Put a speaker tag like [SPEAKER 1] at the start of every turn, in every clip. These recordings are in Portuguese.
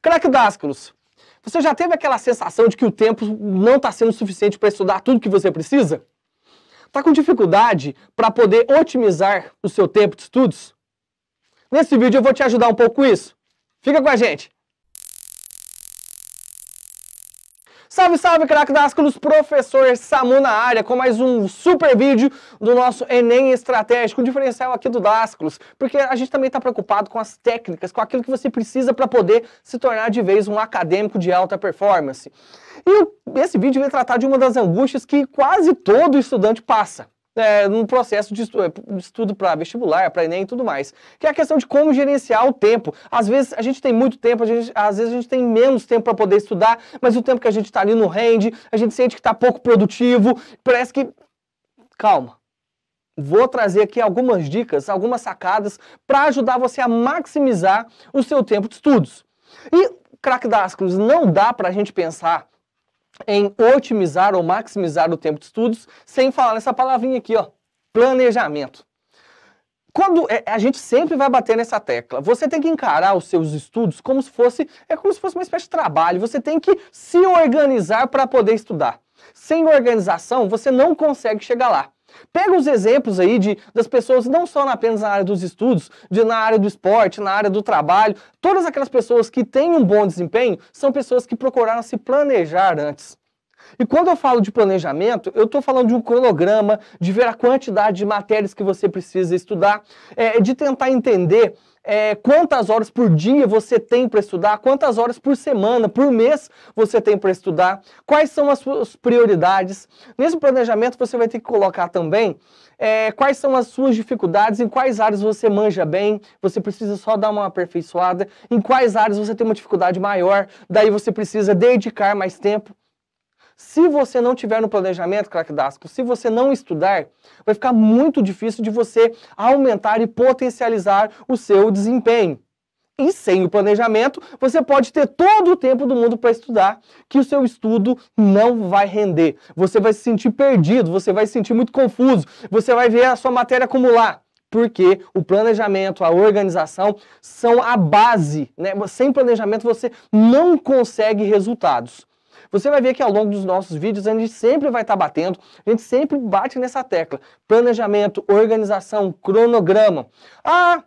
[SPEAKER 1] Craque Dásculos, você já teve aquela sensação de que o tempo não está sendo suficiente para estudar tudo que você precisa? Está com dificuldade para poder otimizar o seu tempo de estudos? Nesse vídeo eu vou te ajudar um pouco com isso. Fica com a gente! Salve, salve, craque Dásculos! Professor Samu na área com mais um super vídeo do nosso Enem Estratégico, o diferencial aqui do Dásculos, porque a gente também está preocupado com as técnicas, com aquilo que você precisa para poder se tornar de vez um acadêmico de alta performance. E esse vídeo vai tratar de uma das angústias que quase todo estudante passa no processo de estudo para vestibular, para Enem e tudo mais, que é a questão de como gerenciar o tempo. Às vezes a gente tem muito tempo, às vezes a gente tem menos tempo para poder estudar, mas o tempo que a gente está ali não rende, a gente sente que está pouco produtivo, parece que... Calma. Vou trazer aqui algumas dicas, algumas sacadas para ajudar você a maximizar o seu tempo de estudos. E, craque Dásculos, não dá para a gente pensar em otimizar ou maximizar o tempo de estudos sem falar nessa palavrinha aqui, ó, planejamento. Quando a gente sempre vai bater nessa tecla, você tem que encarar os seus estudos como se fosse uma espécie de trabalho. Você tem que se organizar para poder estudar. Sem organização, você não consegue chegar lá. Pega os exemplos aí das pessoas, não só apenas na área dos estudos, na área do esporte, na área do trabalho. Todas aquelas pessoas que têm um bom desempenho são pessoas que procuraram se planejar antes. E quando eu falo de planejamento, eu estou falando de um cronograma, de ver a quantidade de matérias que você precisa estudar, de tentar entender quantas horas por dia você tem para estudar, quantas horas por semana, por mês você tem para estudar, quais são as suas prioridades. Nesse planejamento você vai ter que colocar também quais são as suas dificuldades, em quais áreas você manja bem, você precisa só dar uma aperfeiçoada, em quais áreas você tem uma dificuldade maior, daí você precisa dedicar mais tempo. Se você não tiver no planejamento, craque Dásculos, se você não estudar, vai ficar muito difícil de você aumentar e potencializar o seu desempenho. E sem o planejamento, você pode ter todo o tempo do mundo para estudar, que o seu estudo não vai render. Você vai se sentir perdido, você vai se sentir muito confuso, você vai ver a sua matéria acumular. Porque o planejamento, a organização são a base, né? Sem planejamento você não consegue resultados. Você vai ver que ao longo dos nossos vídeos a gente sempre vai estar batendo, a gente sempre bate nessa tecla. Planejamento, organização, cronograma. Ah,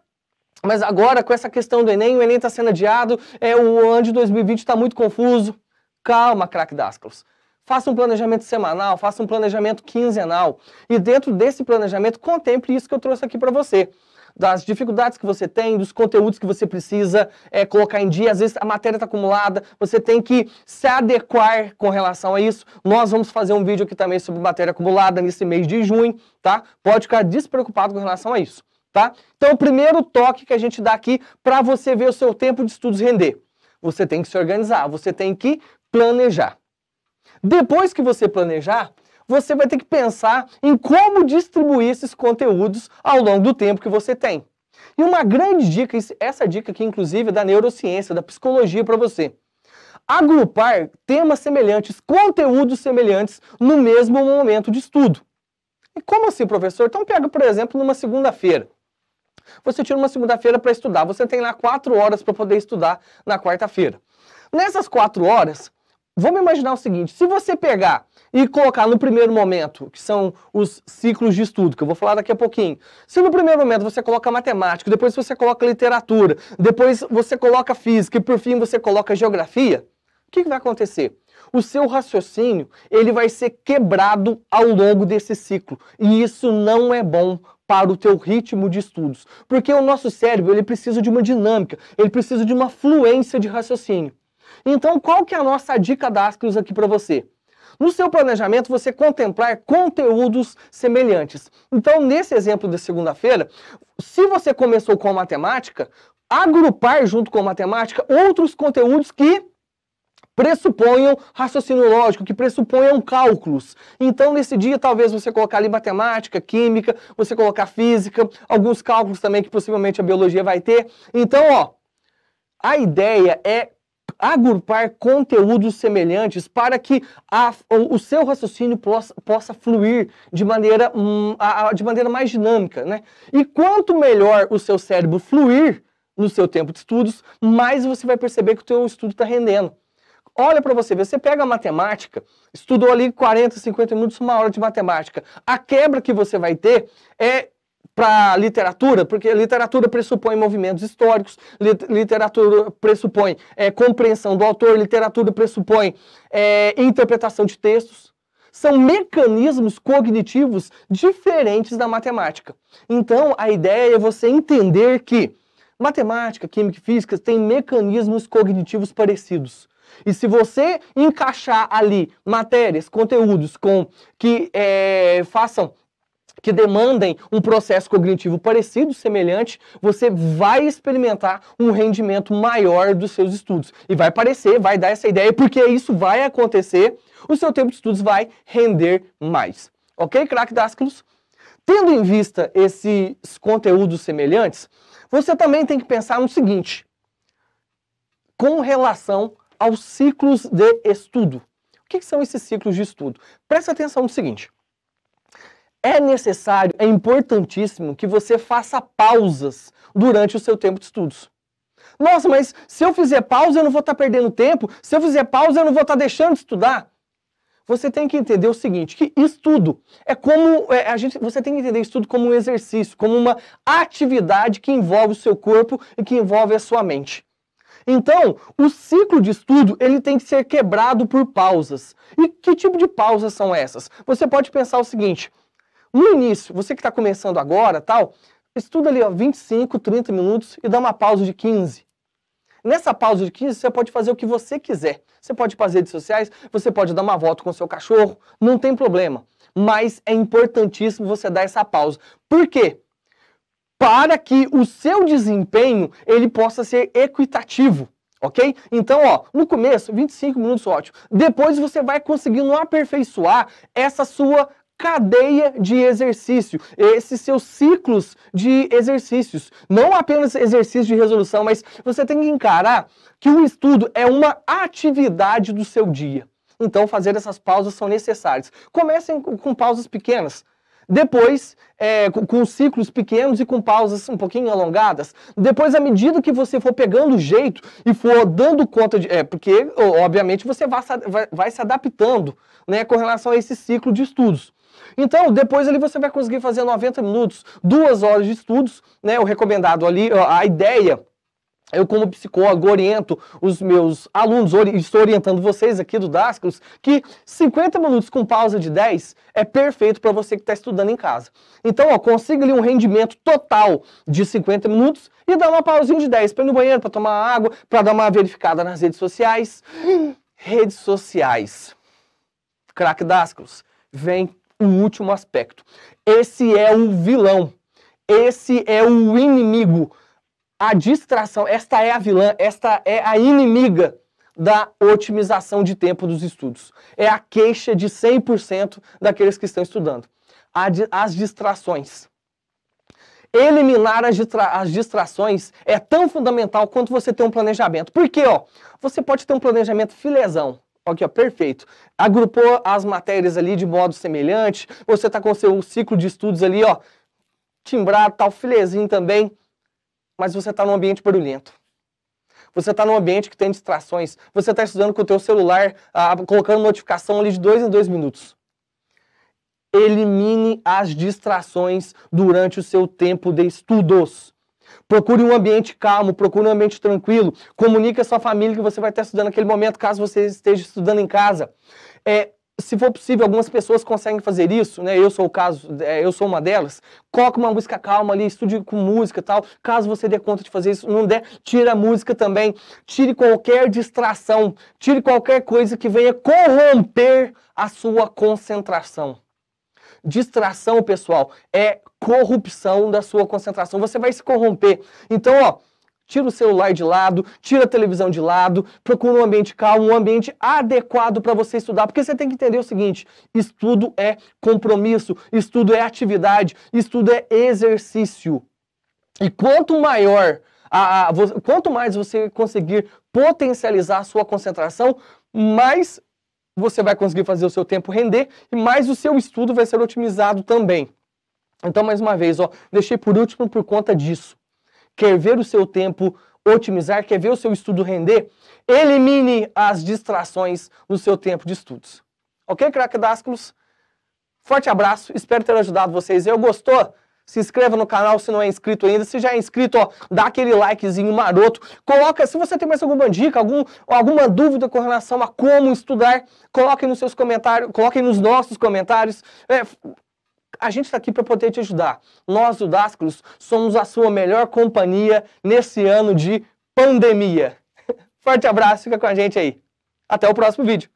[SPEAKER 1] mas agora com essa questão do Enem, o Enem está sendo adiado, o ano de 2020 está muito confuso. Calma, craque Dásculos. Faça um planejamento semanal, faça um planejamento quinzenal. E dentro desse planejamento, contemple isso que eu trouxe aqui para você. Das dificuldades que você tem, dos conteúdos que você precisa colocar em dia. Às vezes a matéria está acumulada, você tem que se adequar com relação a isso. Nós vamos fazer um vídeo aqui também sobre matéria acumulada nesse mês de junho, tá? Pode ficar despreocupado com relação a isso, tá? Então o primeiro toque que a gente dá aqui para você ver o seu tempo de estudos render. Você tem que se organizar, você tem que planejar. Depois que você planejar, você vai ter que pensar em como distribuir esses conteúdos ao longo do tempo que você tem. E uma grande dica, essa dica aqui inclusive é da neurociência, da psicologia para você. Agrupar temas semelhantes, conteúdos semelhantes no mesmo momento de estudo. E como assim, professor? Então pega, por exemplo, numa segunda-feira. Você tira uma segunda-feira para estudar, você tem lá 4 horas para poder estudar na quarta-feira. Nessas 4 horas, vamos imaginar o seguinte, se você pegar e colocar no primeiro momento, que são os ciclos de estudo, que eu vou falar daqui a pouquinho. Se no primeiro momento você coloca matemática, depois você coloca literatura, depois você coloca física e por fim você coloca geografia, o que vai acontecer? O seu raciocínio ele vai ser quebrado ao longo desse ciclo. E isso não é bom para o teu ritmo de estudos. Porque o nosso cérebro ele precisa de uma dinâmica, ele precisa de uma fluência de raciocínio. Então, qual que é a nossa dica Dásculos aqui para você? No seu planejamento, você contemplar conteúdos semelhantes. Então, nesse exemplo de segunda-feira, se você começou com matemática, agrupar junto com matemática outros conteúdos que pressuponham raciocínio lógico, que pressuponham cálculos. Então, nesse dia, talvez você colocar ali matemática, química, você colocar física, alguns cálculos também que possivelmente a biologia vai ter. Então, ó, a ideia é agrupar conteúdos semelhantes para que o seu raciocínio possa fluir de maneira mais dinâmica, né? E quanto melhor o seu cérebro fluir, no seu tempo de estudos, mais você vai perceber que o teu estudo está rendendo. Olha para você ver, você pega a matemática, estudou ali 40, 50 minutos, 1 hora de matemática. A quebra que você vai ter é para literatura, porque literatura pressupõe movimentos históricos, literatura pressupõe compreensão do autor, literatura pressupõe interpretação de textos. São mecanismos cognitivos diferentes da matemática. Então, a ideia é você entender que matemática, química e física têm mecanismos cognitivos parecidos. E se você encaixar ali matérias, conteúdos que demandem um processo cognitivo parecido, semelhante, você vai experimentar um rendimento maior dos seus estudos. E vai dar essa ideia, porque isso vai acontecer, o seu tempo de estudos vai render mais. Ok, craque Dascalos? Tendo em vista esses conteúdos semelhantes, você também tem que pensar no seguinte, com relação aos ciclos de estudo. O que são esses ciclos de estudo? Presta atenção no seguinte. É necessário, é importantíssimo que você faça pausas durante o seu tempo de estudos. Nossa, mas se eu fizer pausa eu não vou estar perdendo tempo? Se eu fizer pausa eu não vou estar deixando de estudar? Você tem que entender o seguinte, que estudo você tem que entender estudo como um exercício, como uma atividade que envolve o seu corpo e que envolve a sua mente. Então, o ciclo de estudo ele tem que ser quebrado por pausas. E que tipo de pausas são essas? Você pode pensar o seguinte, no início, você que está começando agora, estuda ali 25, 30 minutos e dá uma pausa de 15. Nessa pausa de 15, você pode fazer o que você quiser. Você pode fazer redes sociais, você pode dar uma volta com o seu cachorro, não tem problema. Mas é importantíssimo você dar essa pausa. Por quê? Para que o seu desempenho ele possa ser equitativo, ok? Então, no começo, 25 minutos, ótimo. Depois você vai conseguindo aperfeiçoar essa sua cadeia de exercício, esses seus ciclos de exercícios. Não apenas exercício de resolução, mas você tem que encarar que o estudo é uma atividade do seu dia. Então, fazer essas pausas são necessárias. Comecem com pausas pequenas. Depois, com ciclos pequenos e com pausas um pouquinho alongadas. Depois, à medida que você for pegando o jeito e for dando conta de... porque, obviamente, você vai se adaptando, né, com relação a esse ciclo de estudos. Então, depois ali você vai conseguir fazer 90 minutos, 2 horas de estudos, né, o recomendado ali, a ideia... Eu, como psicólogo, oriento os meus alunos, estou orientando vocês aqui do Dascalos, que 50 minutos com pausa de 10 é perfeito para você que está estudando em casa. Então, consiga ali um rendimento total de 50 minutos e dá uma pausinha de 10 para ir no banheiro, para tomar água, para dar uma verificada nas redes sociais. Redes sociais. Craque Dascalos, vem o último aspecto. Esse é o vilão. Esse é o inimigo. A distração, esta é a vilã, esta é a inimiga da otimização de tempo dos estudos. É a queixa de 100% daqueles que estão estudando. As distrações. Eliminar as distrações é tão fundamental quanto você ter um planejamento. Por quê? Você pode ter um planejamento filezão. Aqui, perfeito. Agrupou as matérias ali de modo semelhante, você está com o seu ciclo de estudos ali, timbrado, tal, filezinho também. Mas você está num ambiente barulhento. Você está num ambiente que tem distrações. Você está estudando com o teu celular, colocando notificação ali de 2 em 2 minutos. Elimine as distrações durante o seu tempo de estudos. Procure um ambiente calmo, procure um ambiente tranquilo. Comunique a sua família que você vai estar estudando naquele momento, caso você esteja estudando em casa. Se for possível, algumas pessoas conseguem fazer isso, né? Eu sou uma delas. Coloque uma música calma ali, estude com música e tal. Caso você dê conta de fazer isso, não der, tira a música também. Tire qualquer distração, tire qualquer coisa que venha corromper a sua concentração. Distração, pessoal, é corrupção da sua concentração. Você vai se corromper. Então, tira o celular de lado, tira a televisão de lado, procura um ambiente calmo, um ambiente adequado para você estudar, porque você tem que entender o seguinte, estudo é compromisso, estudo é atividade, estudo é exercício. E quanto mais você conseguir potencializar a sua concentração, mais você vai conseguir fazer o seu tempo render e mais o seu estudo vai ser otimizado também. Então, mais uma vez, deixei por último por conta disso. Quer ver o seu tempo otimizar? Quer ver o seu estudo render? Elimine as distrações no seu tempo de estudos. Ok, craquedásculos? Forte abraço, espero ter ajudado vocês. Gostou? Se inscreva no canal se não é inscrito ainda. Se já é inscrito, ó, dá aquele likezinho maroto. Coloca, se você tem mais alguma dica, alguma dúvida com relação a como estudar, coloquem nos seus comentários, coloquem nos nossos comentários. A gente está aqui para poder te ajudar. Nós, do Dásculos, somos a sua melhor companhia nesse ano de pandemia. Forte abraço, fica com a gente aí. Até o próximo vídeo.